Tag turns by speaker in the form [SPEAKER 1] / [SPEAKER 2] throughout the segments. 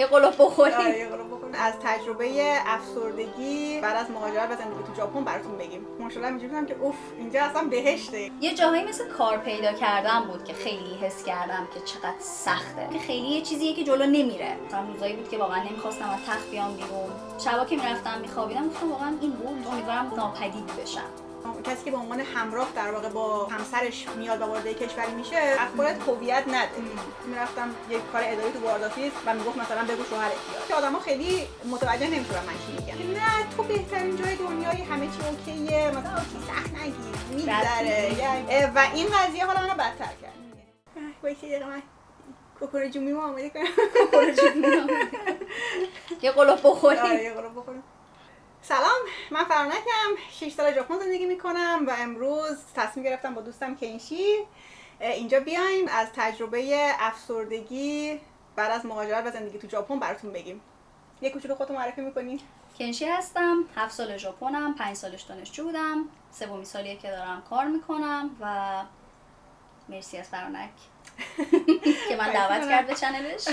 [SPEAKER 1] یه قلوب بخوریم.
[SPEAKER 2] از تجربه افسردگی بعد از مهاجرت و زندگی تو ژاپن براتون بگیم. ماشاءالله اینجوری بودم که اوف اینجا اصلا بهشته.
[SPEAKER 1] یه جاهایی مثل کار پیدا کردن بود که خیلی حس کردم که چقدر سخته، که خیلی یه چیزیه که جلو نمیره. مثلا روزایی بود که واقعا نمیخواستم از تخت بیام بیرون، شبا که میرفتم میخوابیدم گفتم واقعا این بود، امیدوارم ناپدید بشم.
[SPEAKER 2] کسی که به عنوان همراه در واقع با همسرش میاد و وارد کشوری میشه، از خودت هویت نده. میرفتم یک کار اداری تو واردافیز و میگفت مثلا بگو شوهرت بیاد. که آدما خیلی متوجه نمیشدن من چی میگم. نه تو بهترین جای دنیای همه چی اوکیه، مثلا اوکی سخت نگیر میذاره. و این قضیه حالا منو بدتر کرد. وای چه دقیقاً من کوکورجومی ما آماده کنم.
[SPEAKER 1] یه قلوب بخوریم.
[SPEAKER 2] یه قلوب بخوریم. سلام، من فرانکم، 6 سال ژاپن زندگی میکنم و امروز تصمیم گرفتم با دوستم کنشی اینجا بیایم از تجربه افسردگی بعد از مهاجرت و زندگی تو ژاپن براتون بگیم. یه کوچولو خودتون معرفی میکنین؟
[SPEAKER 1] کنشی هستم، 7 سال ژاپنم، 5 سالش دانشجو بودم، سومین سالیه که دارم کار میکنم و مرسی از فرانک که من دعوت کرد به چنلش.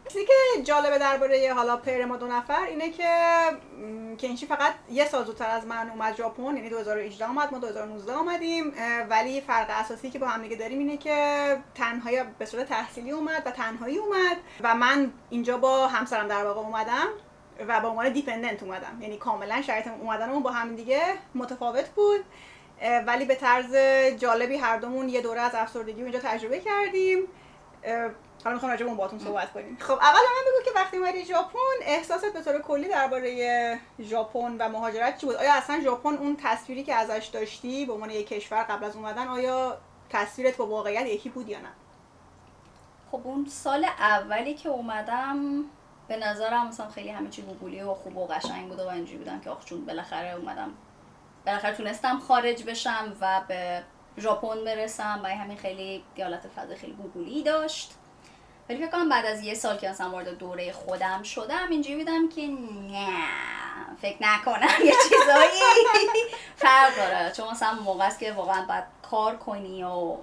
[SPEAKER 2] چیزی که جالبه درباره حالا پیر ما دو نفر اینه که کنشی فقط یه سال زودتر از من اومد ژاپن، یعنی 2018 اومد، ما 2019 اومدیم، ولی فرق اساسی که با هم دیگه داریم اینه که تنهایی به صورت تحصیلی اومد و تنهایی اومد و من اینجا با همسرم در واقع اومدم و به عنوان دیپندنت اومدم، یعنی کاملا شرایط اومدنمون با هم دیگه متفاوت بود، ولی به طرز جالبی هر دومون یه دوره از افسردگی اینجا تجربه کردیم. حالا میخوام راجع به اون باهاتون صحبت کنیم. خب اول من بگو که وقتی اومدی ژاپن احساست به طور کلی درباره ژاپن و مهاجرت چی بود؟ آیا اصلا ژاپن اون تصویری که ازش داشتی به عنوان یک کشور قبل از اومدن، آیا تصویرت با واقعیت یکی بود یا نه؟
[SPEAKER 1] خب اون سال اولی که اومدم به نظرم مثلا خیلی همه چی گوگلی و خوب و قشنگ بود و اینجوری بودم که آخ چون بالاخره اومدم، بالاخره تونستم خارج بشم و به ژاپن برسم و همین خیلی حالت فضا خیلی گوگلی داشت. ولی فکر کنم بعد از یه سال که مثلا وارد دوره خودم شدم اینجوری بودم که نه فکر نکنم یه چیزایی فرق داره، چون مثلا موقع است که واقعا باید کار کنی و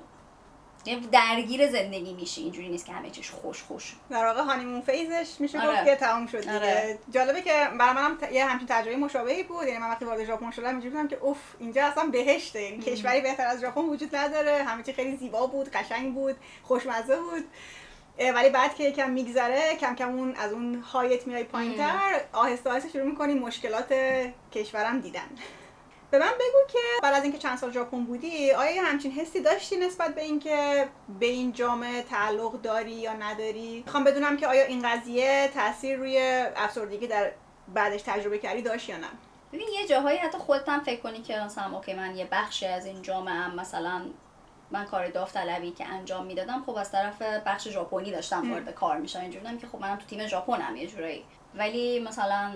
[SPEAKER 1] درگیر زندگی میشی، اینجوری نیست که همه چیز خوش.
[SPEAKER 2] در واقع هانیمون فیزش میشه گفت که تمام شد دیگه. جالبه که برای منم یه همچین تجربه مشابهی بود، یعنی من وقتی وارد ژاپن شدم اینجوری بودم که اوف اینجا اصلا بهشته، یعنی کشوری بهتر از ژاپن وجود نداره، همه چی خیلی زیبا بود، قشنگ بود، خوشمزه بود. ولی بعد که یکم میگذره کم کم اون از اون هایت میای پایین‌تر، آهسته آهسته شروع می‌کنی مشکلات کشورم دیدن. به من بگو که بعد از اینکه چند سال ژاپن بودی آیا همچین حسی داشتی نسبت به اینکه به این جامعه تعلق داری یا نداری؟ میخوام بدونم که آیا این قضیه تاثیر روی افسردگی در بعدش تجربه کردی داشت یا نه؟
[SPEAKER 1] ببین یه جاهایی حتی خودت هم فکر کنی که مثلا اوکی من یه بخشی از این جامعه مثلا من کار داوطلبی که انجام میدادم خب از طرف بخش ژاپنی داشتم وارد کار میشم، اینجوری بودم که خب منم تو تیم ژاپنم یه جورایی، ولی مثلا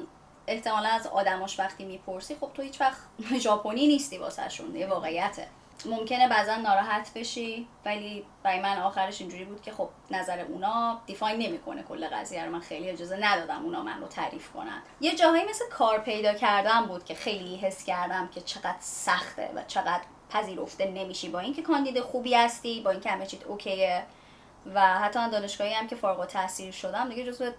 [SPEAKER 1] احتمالا از آدماش وقتی میپرسی خب تو هیچ وقت ژاپنی نیستی واسهشون، یه واقعیته. ممکنه بعضا ناراحت بشی ولی برای من آخرش اینجوری بود که خب نظر اونا دیفاین نمیکنه کل قضیه رو، من خیلی اجازه ندادم اونا من رو تعریف کنن. یه جاهایی مثل کار پیدا کردن بود که خیلی حس کردم که چقدر سخته و چقدر پذیرفته نمیشی، با اینکه کاندید خوبی هستی، با اینکه همه چیز اوکیه و حتی من دانشگاهی هم که فارغ التحصیل شدم دیگه جزو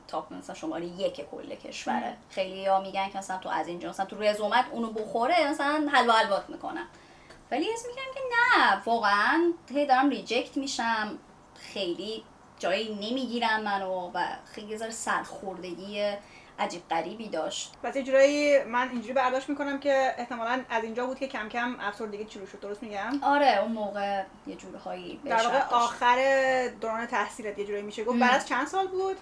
[SPEAKER 1] تاپ مثلا شماره 1 کل کشوره. خیلی‌ها میگن که مثلا تو از اینجا مثلا تو رزومت اونو بخوره مثلا حلوات میکنن، ولی حس میکنم که نه واقعا هی دارم ریجکت میشم، خیلی جایی نمیگیرن منو و خیلی یه ذره سرخوردگی عجیب غریبی داشت.
[SPEAKER 2] پس یه جورایی من اینجوری برداشت میکنم که احتمالاً از اینجا بود که کم کم افسردگی شروع شد، درست میگم؟
[SPEAKER 1] آره اون موقع یه جورهایی
[SPEAKER 2] در واقع آخر دوران تحصیلت یه جورایی میشه گفت. بعد از چند سال بود؟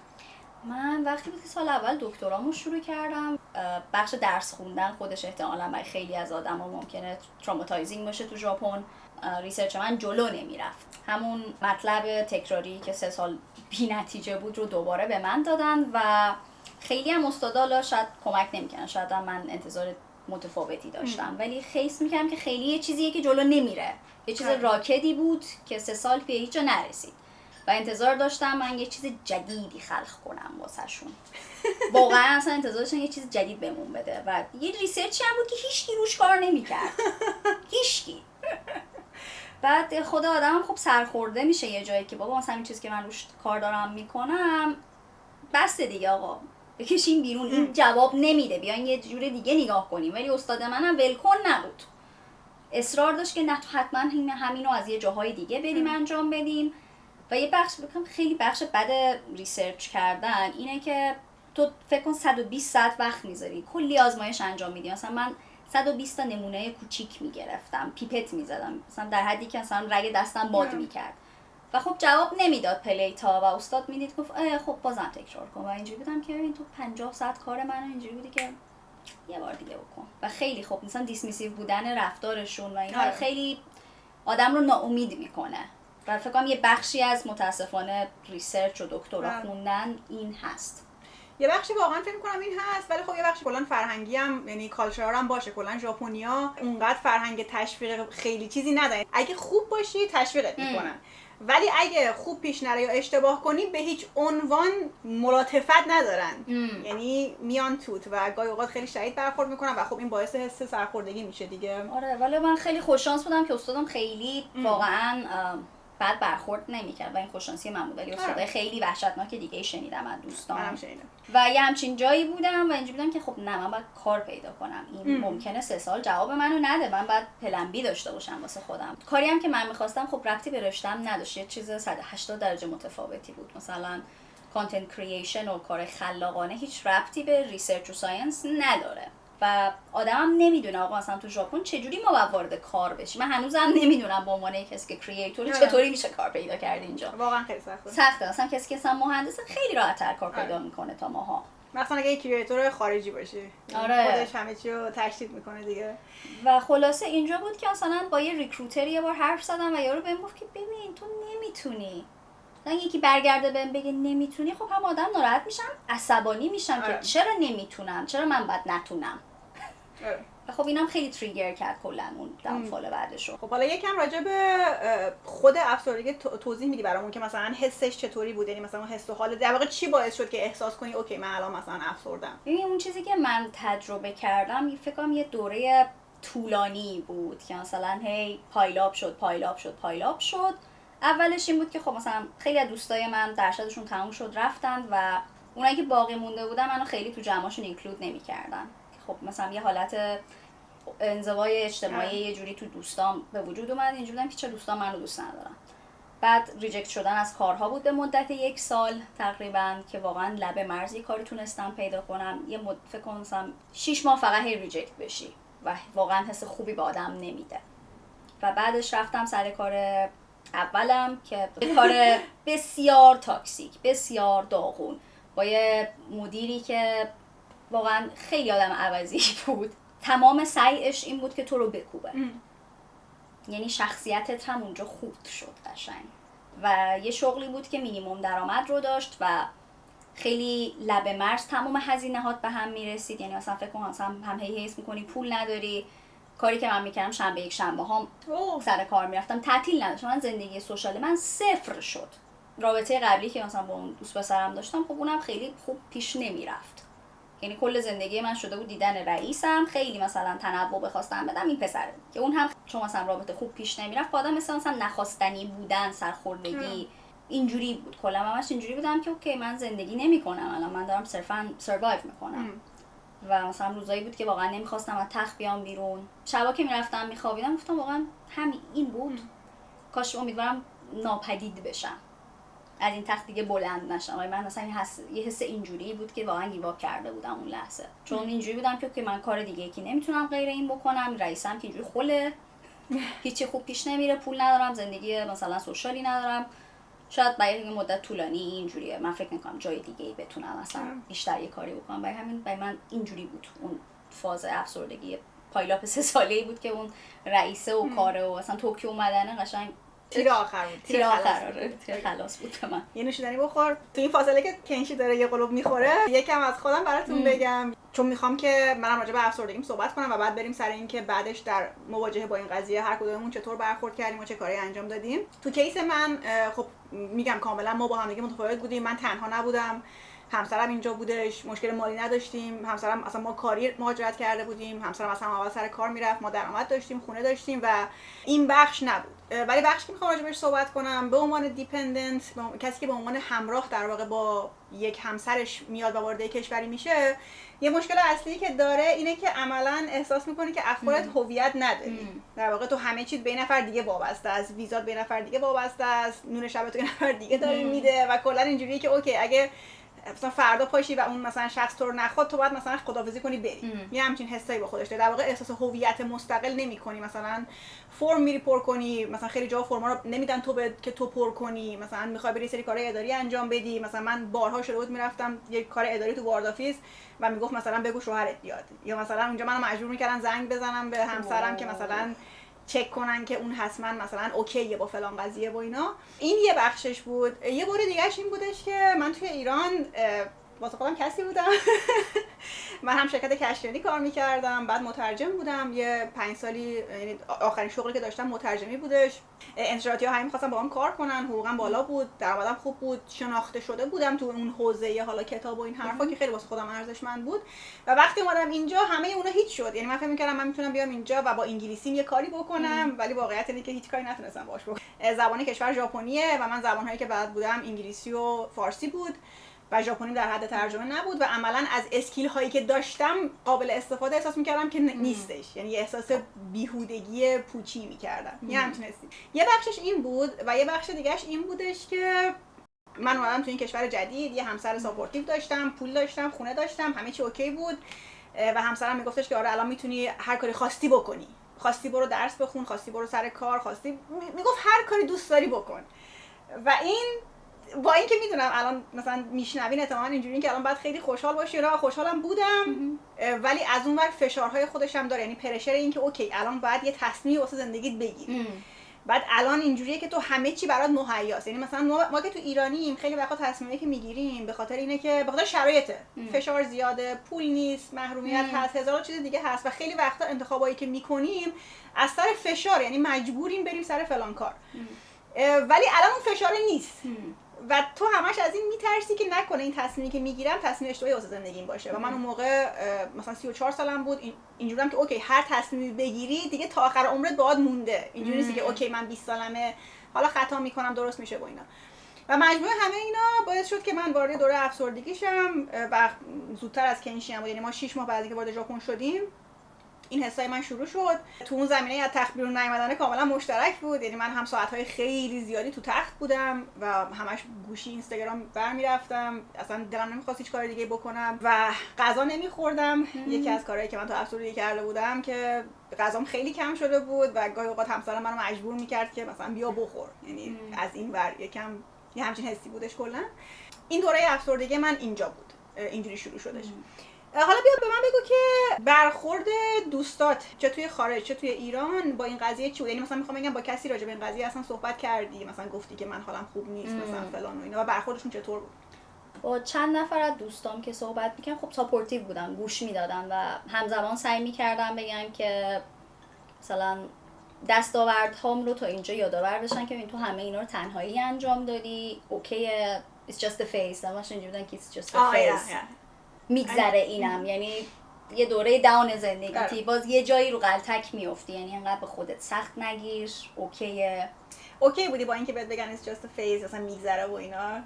[SPEAKER 1] من وقتی بود که سال اول دکترامو شروع کردم، بخش درس خوندن خودش احتمالاً برای خیلی از آدما ممکنه تروماتایزینگ باشه تو ژاپن. ریسرچ من جلو نمیرفت، همون مطلب تکراری که 3 سال بی نتیجه بود رو دوباره به من دادن و خیلی هم استادالا شاید کمک نمیکنن، شاید هم من انتظار متفاوتی داشتم ولی حس میکنم که خیلی یه چیزیه که جلو نمیره، یه چیز راکدی بود که 3 سال به هیچ جا نرسید و انتظار داشتم من یه چیز جدیدی خلق کنم واسهشون. واقعا اصلا انتظار داشتم یه چیز جدید بهمون بده و یه ریسرچی هم بود که هیچکی روش کار نمیکرد. هیچکی. بعد خود آدم خب سرخورده میشه یه جایی که بابا مثلا این چیزی که من روش کار دارم میکنم بس دیگه آقا بکشیم بیرون، این جواب نمیده، بیاین یه جور دیگه نگاه کنیم. ولی استاد منم ولکن نبود، اصرار داشت که نه تو حتما همینو از یه جاهای دیگه بریم انجام بدیم. و یه بخش بکنم خیلی بخش بد ریسرچ کردن اینه که تو فکر کن 120 ساعت وقت میذاری کلی آزمایش انجام میدی. مثلا من 120 تا نمونه کوچیک میگرفتم، پیپت میزدم مثلا در حدی که مثلا رگ دستم باد میکرد و خب جواب نمیداد پلیتا و استاد میدید گفت خب بازم تکرار کن. و اینجوری بودم که این تو 50 ساعت کار منو اینجوری بودی که یه بار دیگه بکن. و خیلی خب مثلا دیسمیسیو بودن رفتارشون و اینا خیلی آدم رو ناامید میکنه. و فکر کنم یه بخشی از متاسفانه ریسرچ و دکترا خوندن این هست.
[SPEAKER 2] یه بخشی واقعا فکر می‌کنم این هست، ولی خب یه بخشی کلا فرهنگی هم، یعنی کالچرال هم باشه. کلا ژاپنیا اونقدر فرهنگ تشویق خیلی چیزی نداره. اگه خوب باشی تشویقت میکنن، ولی اگه خوب پیش نره یا اشتباه کنی به هیچ عنوان ملاطفت ندارن. یعنی میان توت و گاهی اوقات خیلی شدید برخورد میکنن و خب این باعث حس سرخوردگی میشه دیگه.
[SPEAKER 1] آره ولی من خیلی خوششانس بودم که استادم خیلی واقعا بعد برخورد نمیکرد و این خوششانسی من بود. ولی استادای خیلی وحشتناک دیگه شنیدم از دوستان و یه همچین جایی بودم و اینجوری بودم که خب نه من باید کار پیدا کنم. این ممکنه 3 سال جواب منو نده، من باید پلن بی داشته باشم واسه خودم. کاری هم که من میخواستم خب ربطی به رشته‌ام نداشت، یه چیز 180 درجه متفاوتی بود. مثلا کانتنت کرییشن و کار خلاقانه هیچ ربطی به ریسرچ و ساینس نداره و آدمم نمیدونه آقا مثلا تو ژاپن چجوری ما باید وارد کار بشیم. من هنوزم نمیدونم به عنوان کسی که کریئتور چطوری میشه کار پیدا کرد اینجا.
[SPEAKER 2] واقعا خیلی سخته.
[SPEAKER 1] مثلا کسی که مثلا مهندس خیلی راحت‌تر کار پیدا میکنه تا ماها.
[SPEAKER 2] مثلا اگه کریئتور خارجی باشی خودش همه چی رو تشدید میکنه دیگه.
[SPEAKER 1] و خلاصه اینجا بود که مثلا با یه ریکروتر یه بار حرف زدم و یارو بهم گفت که ببین تو نمیتونی. مثلا یکی برگرده بهم بگه نمیتونی، خب هم آدم ناراحت میشم، عصبانی میشم که چرا نمیتونم، چرا من باید نتونم. و خب اینم خیلی تریگر کرد کلا اون دمفال بعدشو.
[SPEAKER 2] خب حالا یکم راجع به خود افسردگی توضیح میدی برامون که مثلا حسش چطوری بود؟ یعنی مثلا حس و حال در واقع چی باعث شد که احساس کنی اوکی من الان مثلا افسردم؟
[SPEAKER 1] ببین اون چیزی که من تجربه کردم فکر کنم یه دوره طولانی بود که مثلا هی پایلاب شد. اولش این بود که خب مثلا خیلی از دوستای من درصدشون تموم شد رفتن و اونایی که باقی مونده بودن منو خیلی تو جمعاشون اینکلود نمی‌کردن. خب مثلا یه حالت انزوای اجتماعی یه جوری تو دوستام به وجود اومد. اینجوری بودم که چه دوستان منو دوست ندارن. بعد ریجکت شدن از کارها بود به مدت 1 سال تقریبا که واقعا لب مرزی کاری تونستم پیدا کنم. یه فکر کنم مثلا 6 ماه فقط هی ریجکت بشی و واقعا حس خوبی به آدم نمیده. و بعدش رفتم سر کار اولم که کار بسیار تاکسیک، بسیار داغون، با یه مدیری که واقعا خیلی آدم عوضی بود. تمام سعیش این بود که تو رو بکوبه. یعنی شخصیتت هم اونجا خورد شد قشنگ. و یه شغلی بود که مینیمم درآمد رو داشت و خیلی لب مرز تمام هزینه‌هات به هم میرسید. یعنی مثلا فکر کن مثلا هم حس می‌کنی پول نداری. کاری که من میکردم شنبه یک شنبه ها سر کار میرفتم، تعطیل نداشتم. من زندگی سوشال من 0 شد. رابطه قبلی که مثلا با اون دوست پسرم داشتم خب اونم خیلی خوب پیش نمیرفت. یعنی کل زندگی من شده بود دیدن رئیسم، خیلی مثلا تنوع بخواستم بدم این پسره که اون هم چون مثلا رابطه خوب پیش نمیرفت با آدم مثلا نخواستنی بودن، سرخوردگی اینجوری بود. کلا همش اینجوری بودم که اوکی من زندگی نمیکنم الان، من دارم صرفا سروایو میکنم. و مثلا روزایی بود که واقعا نمیخواستم از تخت بیام بیرون. شبا که میرفتم میخوابیدم گفتم واقعا همین این بود. کاش امیدوارم ناپدید بشم، از این تخت دیگه بلند نشم. من مثلا یه حس اینجوری بود که واقعا گیواب کرده بودم اون لحظه. چون اینجوری بودم که من کار دیگه که نمیتونم غیر این بکنم، رئیسم که اینجوری خله، هیچی خوب پیش نمیره، پول ندارم، زندگی مثلا سوشالی ندارم. شاید برای این مدت طولانی اینجوریه. من فکر نمی‌کنم جای دیگه‌ای بتونم مثلا بیشتر یه کاری بکنم. برای من اینجوری بود. اون فاز افسردگی پایلاپ 3 ساله‌ای بود که اون رئیسه و کاره و اصلا توکیو اومدنه قشنگ
[SPEAKER 2] تیر آخر بود.
[SPEAKER 1] تیر خلاص بود به من.
[SPEAKER 2] یه نوشیدنی بخور. تو این فاصله که کنشی داره یه قلوب میخوره، یکم از خودم براتون بگم چون میخوام که منم راجع به افسردگیم صحبت کنم و بعد بریم سر این که بعدش در مواجهه با این قضیه هر کدوممون چطور برخورد کردیم و چه کاری انجام دادیم. تو کیس من خب میگم کاملا ما با هم دیگه متفاوت بودیم. من تنها نبودم، همسرم اینجا بودش، مشکل مالی نداشتیم، همسرم اصلا ما کاری مهاجرت کرده بودیم، همسرم اصلا اول سر کار میرفت، ما درآمد داشتیم، خونه داشتیم و این بخش نبود. ولی بخشی که میخوام راجع بهش صحبت کنم به عنوان دیپندنت، کسی که به عنوان همراه در واقع با یک همسرش میاد و وارد کشوری میشه، یه مشکل اصلی که داره اینه که عملاً احساس میکنی که از خودت هویت نداری. در واقع تو همه چیز به یه نفر دیگه وابسته است، ویزات به یه نفر دیگه وابسته است، نون شب تو یه نفر دیگه داره میده و کلا اینجوریه که اوکی اگه مثلا فردا پاشی و اون مثلا شخص تو رو نخواد تو باید مثلا خداحافظی کنی بری. یه همچین حسایی با خودش داره. در واقع احساس هویت مستقل نمی‌کنی. مثلا فرم میری پر کنی، مثلا خیلی جا فرما رو نمیدن تو که تو پر کنی، مثلا میخوای بری سری کارهای اداری انجام بدی. مثلا من بارها شده بود میرفتم یه کار اداری تو وارد آفیس و میگفت مثلا بگو شوهرت بیاد، یا مثلا اونجا منو مجبور میکردن زنگ بزنم به همسرم که مثلا چک کنن که اون حتما مثلا اوکیه با فلان قضیه و اینا. این یه بخشش بود. یه بار دیگه‌اش این بودش که من توی ایران واسه خودم کسی بودم. من هم شرکت کشتیرانی کار میکردم، بعد مترجم بودم یه 5 سالی، یعنی آخرین شغلی که داشتم مترجمی بودش. انتشاراتی ها همین خواستم با هم کار کنن، حقوقم بالا بود، درآمدم خوب بود، شناخته شده بودم تو اون حوزه حالا کتاب و این حرفا که خیلی واسه خودم ارزشمند بود. و وقتی اومدم اینجا همه اونا هیچ شد. یعنی من فکر می‌کردم من میتونم بیام اینجا و با انگلیسیم یه کاری بکنم، ولی واقعیت اینه که هیچ کاری نتونستم باهاش بکنم. زبان کشور ژاپنیه و من زبان‌هایی که بلد بودم انگلیسی و فارسی بود و ژاپنی در حد ترجمه نبود و عملاً از اسکیل هایی که داشتم قابل استفاده احساس می‌کردم که نیستش. یعنی احساس بیهودگی پوچی می‌کردم. یه همچین حسی. یه بخشش این بود و یه بخش دیگه‌اش این بودش که من اومدم تو این کشور جدید، یه همسر ساپورتیو داشتم، پول داشتم، خونه داشتم، همه چی اوکی بود و همسرم میگفتش که آره الان میتونی هر کاری خواستی بکنی. خواستی برو درس بخون، خواستی برو سر کار، خواستی میگفت هر کاری دوست داری بکن. و این با اینکه میدونم الان مثلا میشنوین احتمالاً اینجوریه که الان باید خیلی خوشحال باشی، را خوشحالم بودم، ولی از اون ور فشارهای خودش هم داره. یعنی پرشر این که اوکی الان باید یه تصمیم واسه زندگیت بگیری. بعد الان اینجوریه که تو همه چی برات مهیاست. یعنی مثلا ما که تو ایرانیم خیلی وقتا تصمیمی که میگیریم به خاطر اینه که به خاطر شرایطه، فشار زیاده، پول نیست، محرومیت هست، هزار چیز دیگه هست و خیلی وقتا انتخابایی که میکنیم از سر فشار، یعنی مجبوریم بریم سر فلان کار. ولی الان اون فشار نیست و تو همش از این میترسی که نکنه این تصمیمی که میگیرم تصمیم اشتباهی واسه زندگیم باشه. و من اون موقع مثلا 34 سالم بود، اینجوریم که اوکی هر تصمیمی بگیری دیگه تا آخر عمرت باهات مونده. اینجوری نیست که اوکی من 20 سالمه حالا خطا میکنم درست میشه با اینا. و مجموعه همه اینا باعث شد که من وارد دوره افسردگی شم و زودتر از کنشی هم بود. یعنی ما 6 ماه بعد از اینکه وارد ژاپن شدیم این حسای من شروع شد. تو اون زمینه از تخت بیرون نیومدن کاملا مشترک بود. یعنی من هم ساعت‌های خیلی زیادی تو تخت بودم و همش گوشی اینستاگرام برمی‌رفتم، اصلا دلم نمی‌خواست هیچ کار دیگه بکنم و غذا نمی‌خوردم. یکی از کارهایی که من تو افسردگی کرده بودم که غذام خیلی کم شده بود و گاهی اوقات همسرم منو مجبور می‌کرد که مثلا بیا بخور. یعنی از این ور یکم یه همچین حسی بودش. کلا این دوره افسردگی من اینجا بود، اینجوری شروع شدش. حالا بیا به من بگو که برخورد دوستات چه توی خارج چه توی ایران با این قضیه چی بود؟ یعنی مثلا میخوام بگم با کسی راجع به این قضیه اصلا صحبت کردی، مثلا گفتی که من حالم خوب نیست مثلا فلان و اینا، و برخوردشون چطور بود؟
[SPEAKER 1] با چند نفر از دوستام که صحبت میکنم خب ساپورتیو بودن، گوش میدادن و همزمان سعی میکردن بگن که مثلا دستاوردهام رو تا اینجا یادآور بشن که تو همه اینا رو تنهایی انجام دادی، اوکیه، it's just a phase. همش اینجوری بودن که it's just a phase. میگذره اینم، یعنی یه دوره داون زندگیتی، باز یه جایی رو غلطک میافتی، یعنی انقدر به خودت سخت نگیر، اوکیه.
[SPEAKER 2] اوکی بودی با اینکه بهت بگن it's just a phase، اصلا میگذره و اینا؟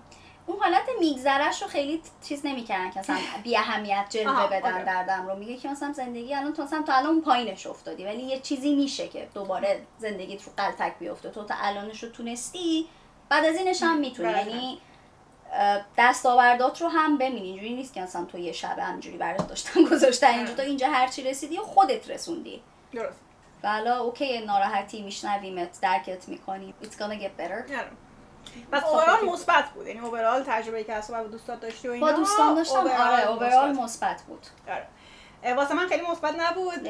[SPEAKER 1] اون حالت میگذرهش رو خیلی چیز نمی‌کردن که مثلا بی اهمیت جلوه بدن دردم رو. میگه که مثلا زندگی الان تو الان پایینش افتادی، ولی یه چیزی میشه که دوباره زندگیت رو غلطک بیفته. تو تا الانش رو تونستی، بعد از اینش هم میتونی. یعنی دستاوردات رو هم ببین، اینجوری نیست که مثلا تو یه شب همینجوری برات داشتن گذاشتن اینجا تا اینجا هر چی رسیدی و خودت رسوندی.
[SPEAKER 2] درست.
[SPEAKER 1] والا اوکی، ناراحتی میشنویمت، درکت میکنی. It's gonna get better.
[SPEAKER 2] بس اوورال مثبت بود. یعنی اوورال تجربه‌ای که اصلا با دوستات داشتی و اینا
[SPEAKER 1] با دوستان داشتم، آره اوورال مثبت بود.
[SPEAKER 2] آره. واسه من خیلی مثبت نبود.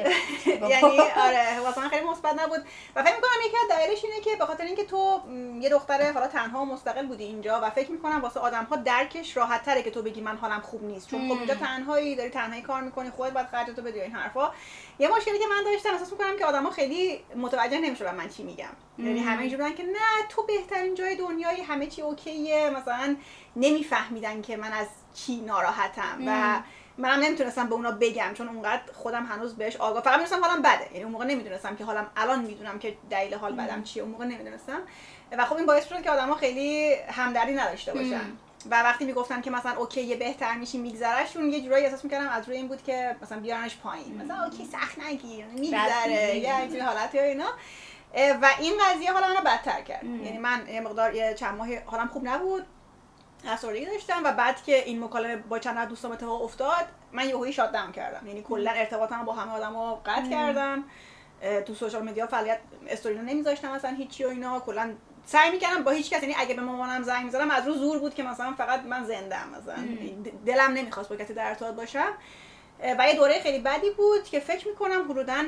[SPEAKER 2] یعنی آره واسه من خیلی مثبت نبود و فکر می‌کنم یکی از دلایلش اینه که به خاطر اینکه تو یه دختره حالا تنها و مستقل بودی اینجا و فکر می‌کنم واسه آدم‌ها درکش راحت‌تره که تو بگی من حالم خوب نیست، چون خب اینجا تنهایی، داری تنهایی کار می‌کنی، خودت باید خرجتو بدی و این حرفا. یه مشکلی که من داشتم، احساس می‌کنم که آدم‌ها خیلی متوجه نمی‌شدن من چی میگم. یعنی همه اینجوری بودن که نه تو بهترین جای دنیایی، همه چی اوکیه، مثلا نمی‌فهمیدن که من از کی ناراحتم و منم نمیتونستم به اونا بگم چون اونقدر خودم هنوز بهش آگاه، فقط میدونستم حالم بده، یعنی اون موقع نمیدونستم که حالم، الان میدونم که دلیل حال بدم چیه، اون موقع نمیدونستم. و خب این باعث شد که آدما خیلی همدردی نداشته باشن و وقتی میگفتن که مثلا اوکی یه بهتر میشی میگذرهشون، یه جورایی احساس میکردم از روی این بود که مثلا بیارنش پایین، مثلا اوکی سخت نگیر میگذره یا این حالت یا اینا. و این قضیه حالا منو بدتر کرد. یعنی من یه مقدار یه چند ماه حالم خوب نبود، افسردگی داشتم و بعد که این مکالمه با چند تا دوستام اتفاق افتاد من یهویی شات داون کردم، یعنی کلا ارتباطمو با همه آدما قطع کردم. تو سوشال مدیا فعالیت استوری نمیذاشتم اصلا هیچی و اینا، کلا سعی میکردم با هیچ کس، یعنی اگه به مامانم زنگ می‌زدم از رو زور بود که مثلا فقط من زنده‌ام، مثلا دلم نمیخواست با کسی در ارتباط باشم. و یه دوره خیلی بدی بود که فکر میکنم حدوداً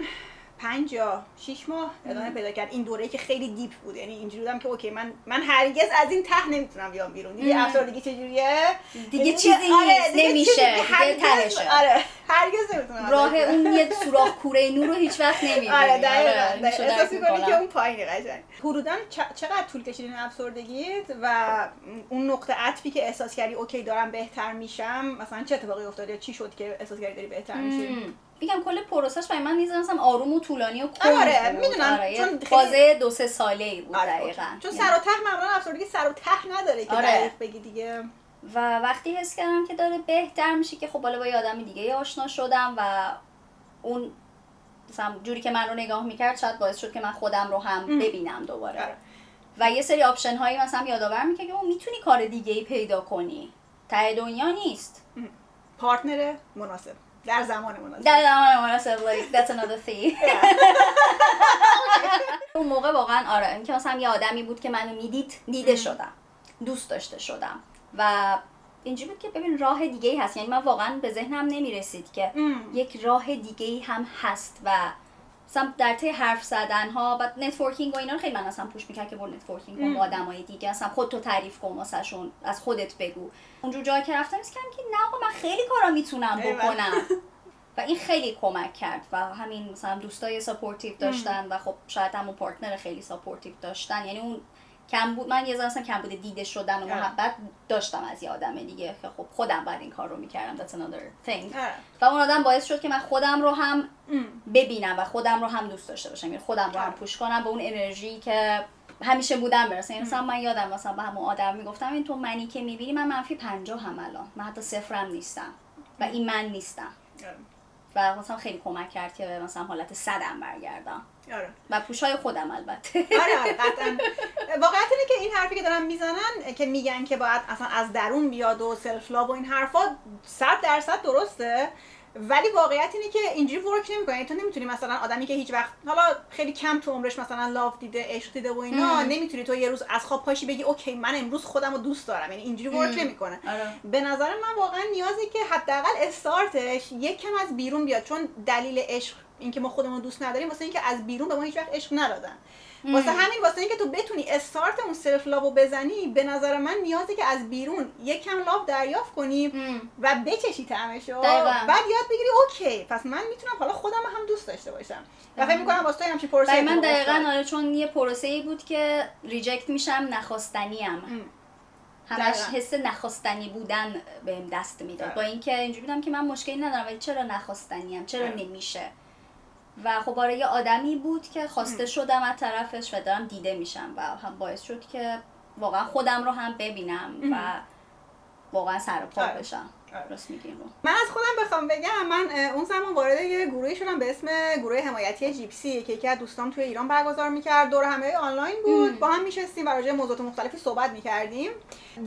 [SPEAKER 2] 5 یا 6 ماه ادامه پیدا کرد. این دوره‌ای که خیلی دیپ بود، یعنی اینجوری بودم که اوکی من هرگز از این ته نمیتونم بیام بیرون. دیگه افسردگی چجوریه؟
[SPEAKER 1] دیگه چیزی نمیشه، دیگه تهشه.
[SPEAKER 2] آره هرگز نمیتونم
[SPEAKER 1] راه اون یه سوراخ کوره نور رو هیچ وقت نمیبینی.
[SPEAKER 2] آره دقیقاً احساس می‌کنی که اون پایینه قشنگ. حدوداً چقدر طول کشید این افسردگیت و اون نقطه عطفی که احساس کردی اوکی دارم بهتر میشم، مثلا چه اتفاقی افتاد یا چی شد که احساس کردی داری بهتر میشی؟
[SPEAKER 1] میگم کل پروسش برای من می‌ذارم آروم و طولانی و کند.
[SPEAKER 2] آره میدونم
[SPEAKER 1] چون بازه 2-3 ساله‌ای بود.
[SPEAKER 2] آره
[SPEAKER 1] دقیقاً
[SPEAKER 2] چون سر و ته معمولا افسردگی سر و ته نداره که دقیق بگی دیگه.
[SPEAKER 1] و وقتی حس کردم که داره بهتر میشه که خب بالا با یه آدم دیگه آشنا شدم و اون مثلا جوری که من رو نگاه میکرد شاید باعث شد که من خودم رو هم ببینم دوباره. و یه سری آپشن هایی مثلا یادآور میکنه که میتونی کار دیگه ای پیدا کنی، ته دنیا نیست.
[SPEAKER 2] پارتنر مناسب در زمان مناسب.
[SPEAKER 1] like that's another thing. اون موقع واقعا آره این که مثلا یه آدمی بود که منو دیده شدم، دوست داشته شدم و اینجوری بود که ببین راه دیگه ای هست. یعنی من واقعا به ذهنم نمیرسید که یک راه دیگه ای هم هست و مثلا در طی حرف زدن ها و نتورکینگ و اینا خیلی من اصلا پوش میکرد که برو نتورکینگ کن با آدمای دیگه، اصلا خودتو تعریف کن واسهشون، از خودت بگو. اونجور جایی که رفتم میگم که نه آقا من خیلی کارا میتونم بکنم و این خیلی کمک کرد و همین مثلا دوستای ساپورتیو داشتن و خب شاید همون پارتنر خیلی ساپورتیو داشتن. یعنی اون کم بود، من یه ذره اصلا کم بود دیده شدن و محبت داشتم از یه آدم دیگه که خب خودم بعد این کار رو میکردم. That's another thing. و اون آدم باعث شد که من خودم رو هم ببینم و خودم رو هم دوست داشته باشم، یعنی خودم رو هم پوش کنم به اون انرژی که همیشه بودم برسه. یعنی مثلا من یادم مثلا به همون آدم میگفتم این تو منی که میبینی من -50 هم الان، من حتی 0 هم نیستم و این من نیستم. و مثلا خیلی کمک کرد که مثلا حالت 100 هم برگردم.
[SPEAKER 2] آره.
[SPEAKER 1] و پوشای خودم البته.
[SPEAKER 2] آره قطعا. واقعیت اینه که این حرفی که دارن میزنن که میگن که باید اصلا از درون بیاد و سلف لاو و این حرفا 100% درسته، ولی واقعیت اینه که اینجوری ورک نمیکنه. تو نمیتونی مثلا آدمی که هیچ وقت حالا خیلی کم تو عمرش مثلا لاو دیده، عشق دیده و اینا، نمیتونی تو یه روز از خواب پاشی بگی اوکی من امروز خودم رو دوست دارم. یعنی اینجوری ورک نمیکنه. به نظر من واقعا نیازی که حداقل استارتش یک کم از بیرون بیاد، چون دلیل عشق اینکه ما خودمون دوست نداریم واسه اینکه از بیرون به ما هیچ وقت عشق ندادن. واسه همین واسه اینکه تو بتونی استارت اون سلف لاو بزنی، به نظر من نیازی که از بیرون یک کم لاو دریافت کنی و بچشی طعمشو، بعد یاد بگیری اوکی پس من میتونم حالا خودم هم دوست داشته باشم. و فکر می‌کنم واسه همین پروسه
[SPEAKER 1] من دقیقاً آره، چون یه پروسه‌ای بود که ریجکت میشم، نخواستنیم. همش حس نخواستنی بودن بهم دست میداد. با اینکه اینجوری بودم که من مشکلی ندارم ولی چرا نخواستنیم، چرا نمیشه. و خب برای یه آدمی بود که خواسته شدم از طرفش و دارم دیده میشم و هم باعث شد که واقعا خودم رو هم ببینم و واقعا سر و پا بشم. درست میگیم.
[SPEAKER 2] من از خودم بخوام بگم، من اون زمان وارد یه گروهی شدم به اسم گروه حمایتی جیپسی که یکی از دوستام توی ایران برگزار میکرد. دور همه آنلاین بود، با هم میشستیم و راجع به موضوعات مختلفی صحبت میکردیم.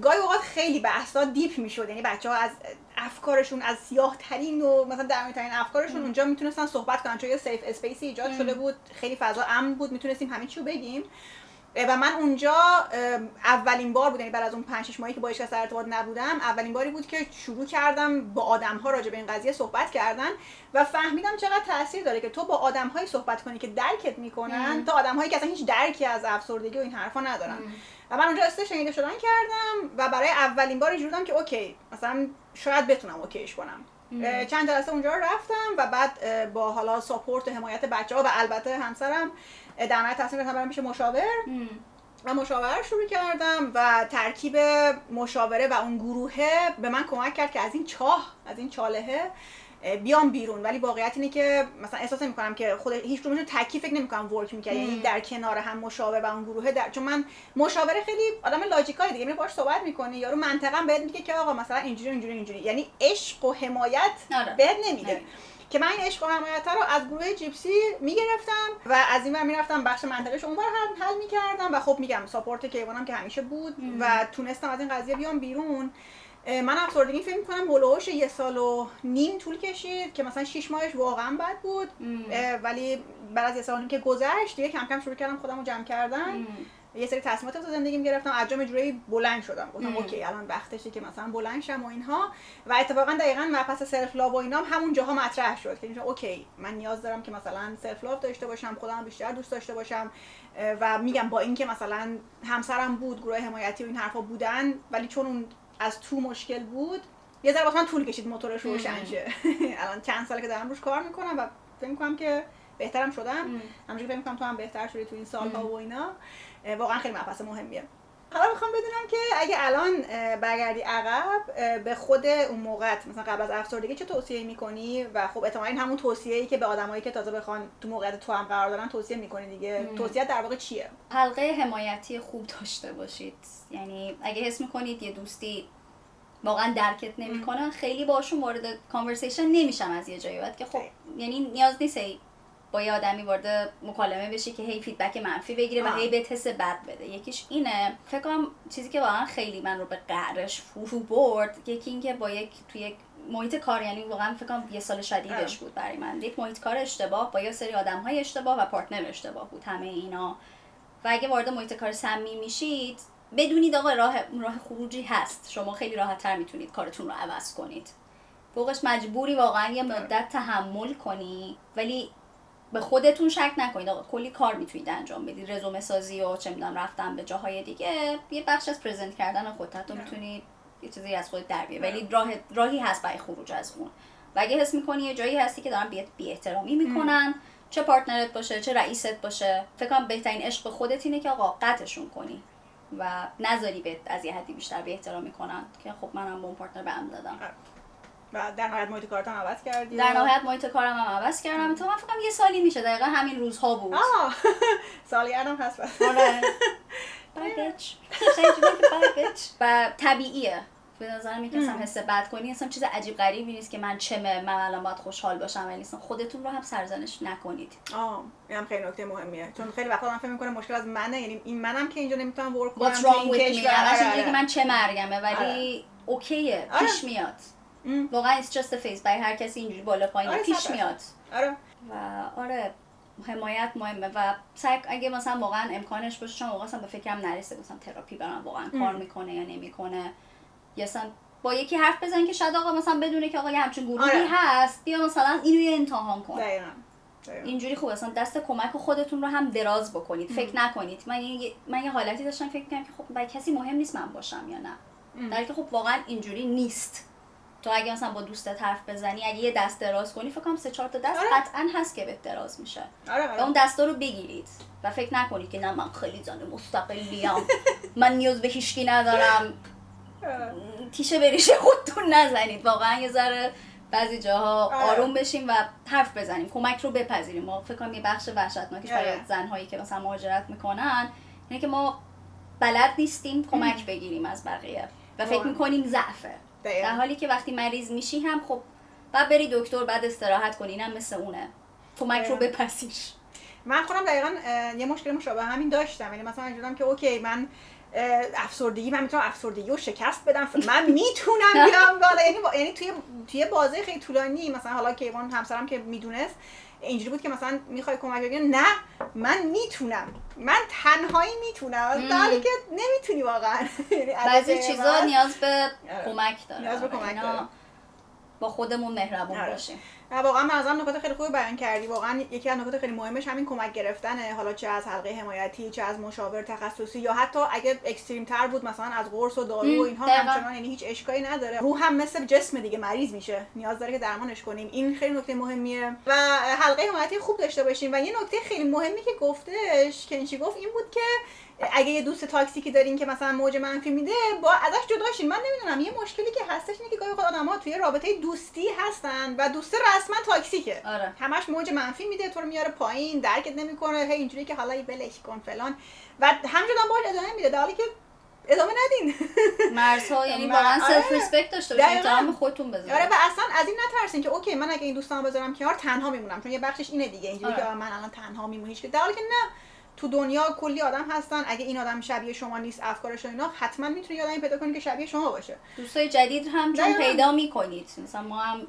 [SPEAKER 2] گاهی اوقات خیلی بحثا دیپ میشد، یعنی بچه‌ها از افکارشون، از سیاه ترین و مثلا درون‌ترین افکارشون اونجا میتونستن صحبت کنن، چون یه سیف اسپیسی ایجاد شده بود، خیلی فضا امن بود، میتونستیم همه چی رو بگیم. و من اونجا اولین بار بود، یعنی بعد از اون 5-6 ماهی که با هیچ کس در ارتباط نبودم، اولین باری بود که شروع کردم با آدم‌ها راجع به این قضیه صحبت کردن و فهمیدم چقدر تاثیر داره که تو با آدم‌هایی صحبت کنی که درکت میکنن تا آدم‌هایی که اصلا هیچ درکی از افسردگی و این حرفا ندارن. و من اونجا شنیده شدن کردم و برای اولین بار اینجوری بودم که اوکی مثلا شاید بتونم اوکیش کنم. چند جلسه اونجا رو رفتم و بعد با حالا ساپورت و حمایت بچه‌ها و البته همسرم در نهایت تصمیم گرفتم برم پیش مشاور و مشاوره شروع کردم و ترکیب مشاوره و اون گروهه به من کمک کرد که از این چالهه بیام بیرون. ولی واقعیت اینه که مثلا احساس نمی‌کنم که خود هیچ کدومشون تکی فکر نمی‌کنم ورک می‌کنه، یعنی در کنار هم مشاور و اون گروهه چون من مشاوره خیلی آدم لاجیکالی دیگه، میری باهاش صحبت می‌کنی، یارو منطقاً بهت میگه که آقا مثلا اینجوری، یعنی عشق و حمایت بهت نمیده. که من این عشق و حمایت رو از گروه جیپسی میگرفتم و از این ور میرفتم بخش منطقه‌اش اونور حل می‌کردم و خب میگم ساپورت کیوانم که همیشه بود و تونستم از این قضیه بیام بیرون. من افسردگی فکر می‌کنم هولوش 1.5 سال طول کشید که مثلا 6 ماهش واقعا بد بود، ولی بعد از 1 سال که گذشت دیگه کم کم شروع کردم خودمو جمع کردن. یه سری تصمیمات تو زندگیم گرفتم، از جام جوری بلند شدم، گفتم اوکی الان وقتشه که مثلا بلند شم و اینها. و اتفاقا دقیقاً مبحث سلف لاو و اینا همون جاها مطرح شد که اوکی من نیاز دارم که مثلا سلف لاو داشته باشم، خودم بیشتر دوست داشته باشم. و میگم با اینکه مثلا همسرم بود، گروه حمایتی و این حرفا بودن، ولی چون اون از تو مشکل بود یه ذره واسه من طول کشید موتورش روشن شه. الان چند ساله که دارم روش کار میکنم و فکر میکنم که بهترم شدم. همونجوری فکر میکنم تو هم بهتر شدی تو این سالها و اینا. واقعا خیلی مبحث مهمیه. حالا میخوام بدونم که اگه الان برگردی عقب به خود اون موقع مثلا قبل از افسردگی چه توصیه میکنی؟ و خب احتمالاً این همون توصیه‌ای که به آدمایی که تازه بخوان تو موقعیت تو هم قرار دارن توصیه میکنی دیگه. توصیه در واقع چیه؟
[SPEAKER 1] حلقه حمایتی خوب داشته باشید. یعنی اگه حس میکنید یه دوستی واقعا درکت نمیکنن، خیلی باشون وارد کانورسیشن نمیشم از یه جایی بعد که خب یعنی نیاز نیست با یه آدمی وارد مکالمه بشی که هی فیدبک منفی بگیره و هی بهت حس بد بده. یکیش اینه. فکر کنم چیزی که واقعا خیلی من رو به قهرش فرو برد، یکی این که با توی یک محیط کار، یعنی واقعا فکر کنم 1 سال شدیدش بود برای من، یک محیط کار اشتباه با یه سری آدم‌های اشتباه و پارتنر اشتباه بود همه اینا. و اگه وارد محیط کار سمی میشید بدونید آقا راه خروجی هست، شما خیلی راحت‌تر میتونید کارتون رو عوض کنید. فوقش مجبوری واقعا یه مدت تحمل کنی، ولی به خودتون شک نکنید. آقا کلی کار میتونید انجام بدید، رزومه سازی و چه میدونم رفتن به جاهای دیگه، یه بخش از پرزنت کردن خودت رو میتونید یه چیزی از خودت در بیاری، ولی راهی هست برای خروج از اون. و اگه حس میکنی یه جایی هستی که دارن بی احترامی میکنن، چه پارتنرت باشه چه رئیست باشه، فکر کنم بهترین عشق خودت اینه که آقا قطعشون کنی و نذاری بهت از یه حدی بیشتر بی احترامی کنن. که خب منم با اون پارتنر به هم دادم
[SPEAKER 2] و در نهایت محیط کارت هم عوض کردی؟
[SPEAKER 1] در نهایت محیط کارم هم عوض کردم. تو من فکر کنم 1 سالی میشه، دقیقا همین روزها بود.
[SPEAKER 2] سالگردم هست بس.
[SPEAKER 1] آره. بایبچ. و طبیعیه. به نظر میاد اصلا حس بد کنی اصلا چیز عجیب غریبی نیست که من الان باید خوشحال باشم، ولی اصلا خودتون رو هم سرزنش نکنید.
[SPEAKER 2] اینم خیلی نکته مهمیه، چون خیلی وقتا من فکر می‌کنم مشکل از منه، یعنی این منم که اینجا نمیتونم ورک کنم
[SPEAKER 1] تو این کشور. اینجوریه که من چه مرگمه، ولی اوکیه، پیش میاد. واقعا it's just a phase. برای هر کسی اینجوری بالا پایین پیش میاد. و حمایت مهمه و اگه مثلا واقعا امکانش باشه، چون واقعا به فکرم نرسیده مثلا تراپی برام واقعا کار میکنه یا نمیکنه، یا مثلا با یکی حرف بزن که شاید آقا مثلا بدونه که آقا یه همچین گروهی هست، بیا مثلا اینو یه امتحان کن.
[SPEAKER 2] دقیقاً.
[SPEAKER 1] اینجوری خوبه اصلا دست کمک خودتون رو هم دراز بکنید. فکر نکنید من یه حالتی داشتم فکر می‌کردم که خب برای کسی مهم نیست من باشم یا نه، در حالی که خب واقعا اینجوری نیست. تو اگه مثلا با دوستت حرف بزنی، اگه یه دست دراز کنی، فکر کنم 3-4 تا دست قطعاً هست که بهت دراز میشه. و اون دستا رو بگیرید و فکر نکنید که نه من خیلی زن مستقلیم، من نیاز به هیچکی ندارم. تیشه بریشه خودتون نزنید. واقعا یه ذره بعضی جاها آروم بشیم و حرف بزنیم، کمک رو بپذیریم. ما فکر کنم یه بخش وحشتناکی برای زن‌هایی که مثلا مهاجرت میکنن اینه که ما بلد نیستیم کمک بگیریم از بقیه و فکر میکنیم ضعفه، در حالی که وقتی مریض میشی هم خب بعد بری دکتر، بعد استراحت کنی، اینم مثل اونه، کمک رو بپذیر.
[SPEAKER 2] من خودم دقیقاً یه مشکل مشابه همین داشتم، یعنی مثلا اینجوریام که اوکی من افسردگی، من میتونم افسردگی رو شکست بدم، من میتونم بیام بالا. یعنی توی بازه خیلی طولانی مثلا حالا کیوان همسرم که میدونست اینجوری بود که مثلا میخوای کمک بگیری، نه من میتونم، من تنهایی میتونم، در حالی که نمیتونی واقعا.
[SPEAKER 1] بعضی چیزا نیاز به کمک داره،
[SPEAKER 2] نیاز به کمک داره.
[SPEAKER 1] با خودمون مهربون باشیم.
[SPEAKER 2] واقعا من از نکات خیلی خوبی بیان کردی. واقعا یکی از نکات خیلی مهمش همین کمک گرفتنه، حالا چه از حلقه حمایتی، چه از مشاور تخصصی، یا حتی اگه اکستریم تر بود مثلا از قرص و دارو و اینها، همچنان یعنی هیچ اشکالی نداره. روح هم مثل جسم دیگه مریض میشه، نیاز داره که درمانش کنیم. این خیلی نکته مهمیه و حلقه حمایتی خوب داشته باشیم. و یه نکته خیلی مهمی که گفتش کنشی گفت این بود که اگه یه دوست تاکسیکی دارین که مثلا موج منفی میده، با ازش جدا شین. من نمیدونم، یه مشکلی که هستش اینه که گاهی اوقات آدم‌ها توی رابطه دوستی هستن و دوست رسما تاکسیکه.
[SPEAKER 1] آره.
[SPEAKER 2] همش موج منفی میده، تو رو میاره پایین، درکت نمیکنه، هی اینجوری که حالا ولش کن فلان، و همینجوری هم باهاش ادامه میده، در حالی که ادامه ندین.
[SPEAKER 1] مرزها یعنی واقعا سلف ریسپکت داشته باشین، احترام خودتون بذارید.
[SPEAKER 2] آره، و اصلا از این نترسین که اوکی من اگه این دوستامو بذارم کنار تنها میمونم، چون یه بخشش اینه دیگه، اینجوری که من الان تنها میمونم، هیچ، در حالی که نه، تو دنیا کلی آدم هستن، اگه این آدم شبیه شما نیست، افکارش و اینا، حتما میتونی آدمی پیدا کنی که شبیه شما باشه.
[SPEAKER 1] دوستای جدید هم چون پیدا میکنید، مثلا ما هم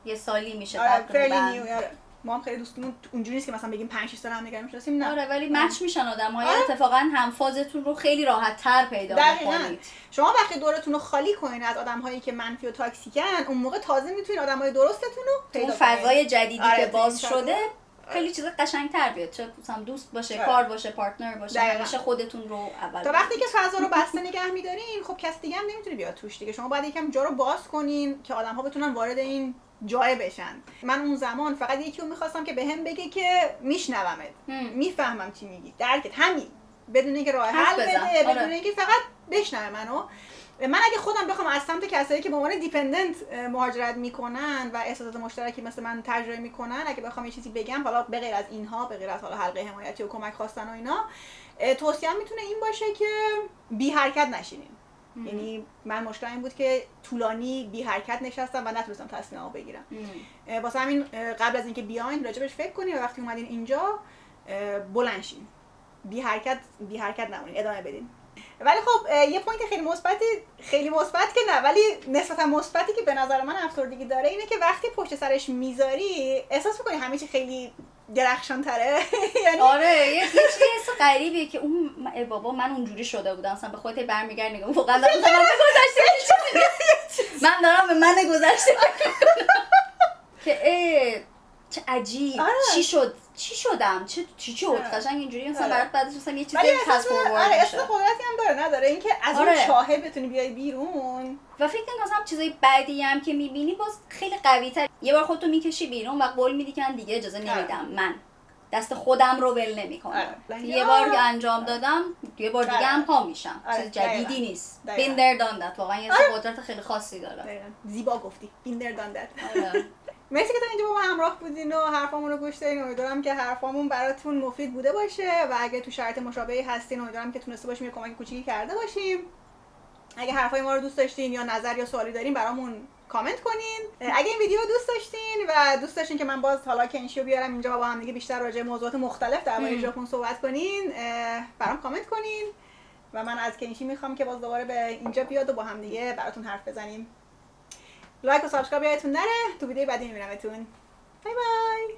[SPEAKER 1] یه سالی میشه تقریبا،
[SPEAKER 2] ما هم خیلی دوستمون اونجوری نیست که مثلا بگیم 5 6 سال هم نگه میشناسیم، نه.
[SPEAKER 1] آره، ولی مچ میشن آدم‌ها، اتفاقا همفازتون رو خیلی راحت‌تر پیدا می‌کنید.
[SPEAKER 2] شما وقتی دورتون رو خالی کنین از آدم‌هایی که منفی و تاکسیکن، اون موقع تازه میتونین آدم‌های درستتون رو پیدا کنین.
[SPEAKER 1] اون فضای جدیدی که باز شده خیلی چیز قشنگ‌تر بیاد، چه مثلا دوست باشه، کار باشه، پارتنر باشه، همیشه خودتون رو اول.
[SPEAKER 2] تا وقتی که فضا رو بسته نگه می‌دارین، خب کس دیگه هم نمیتونه بیاد توش دیگه. شما باید یکم جا رو باز کنین که آدم‌ها بتونن وارد این جای بشن. من اون زمان فقط یکی رو می‌خواستم که بهم بگه که میشنومت، میفهمم چی میگی، درکت، همین، بدون اینکه راه حل بده، بدون اینکه فقط بشنوه منو. من اگه خودم بخوام از سمت کسایی که به عنوان دیپندنت مهاجرت میکنن و احساسات مشترکی مثل من تجربه میکنن، اگه بخوام یه چیزی بگم، حالا به غیر از اینها، به غیر از حالا حلقه حمایتی و کمک خواستن و اینا، توصیه‌ام میتونه این باشه که بی حرکت نشینین. یعنی من مشکل این بود که طولانی بی حرکت نشستم و نتونستم تصمیممو بگیرم. واسه همین قبل از اینکه بیاین راجبش فکر کنین و وقتی اومدین اینجا بلند شین. بی حرکت نمونین، ادامه بدین. ولی خب یه پوینت خیلی مثبت که نه، ولی نسبتا مثبتی که به نظر من افسردگی داره اینه که وقتی پشت سرش میذاری احساس می‌کنی همه چی خیلی درخشان تره. یعنی
[SPEAKER 1] آره، یه چیز غریبیه که اون بابا من اونجوری شده بودم، اصلا به خودت برمیگردی میگم واقعا من گذشته من دارم به من گذشته که چه عجیب، چی شدم چی شد قشنگ اینجوری، مثلا بعدش مثلا یه چیزی فاست فوروارد میشه.
[SPEAKER 2] اصلا قدرتی هم داره نداره اینکه از اون چاهه بتونی بیای بیرون.
[SPEAKER 1] و فکر کنم مثلا چیزای بعدی هم که میبینی باز خیلی قوی‌تر. یه بار خودتو میکشی بیرون و قول میدی که من دیگه اجازه نمیدم، من دست خودم رو ول نمیکنم. یه بار که انجام دادم، یه بار دیگه هم پا میشم. چیز جدیدی نیست. been there done that. واقعا یه قدرت خیلی خاصی داره.
[SPEAKER 2] زیبا گفتی been there done that. مرسی که تا اینجا با ما همراه بودین و حرفامون رو گوش دادین. امیدوارم که حرفامون براتون مفید بوده باشه و اگه تو شرایط مشابهی هستین امیدوارم که تونسته باشیم یه کمک کوچیکی کرده باشیم. اگه حرفای ما رو دوست داشتین یا نظر یا سوالی دارین برامون کامنت کنین. اگه این ویدیو رو دوست داشتین و دوست داشتین که من باز حالا کنشیو بیارم اینجا و با هم دیگه بیشتر راجع به موضوعات مختلف درباره ژاپن صحبت کنین، برام کامنت کنین و من از کنشی میخوام که باز دوباره به اینجا بیاد و با هم دیگه براتون حرف بزنیم. لایک و سابسکرایب یادتون نره. تو ویدیو بعدی میبینمتون. بای بای.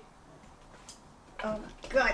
[SPEAKER 2] Oh my god.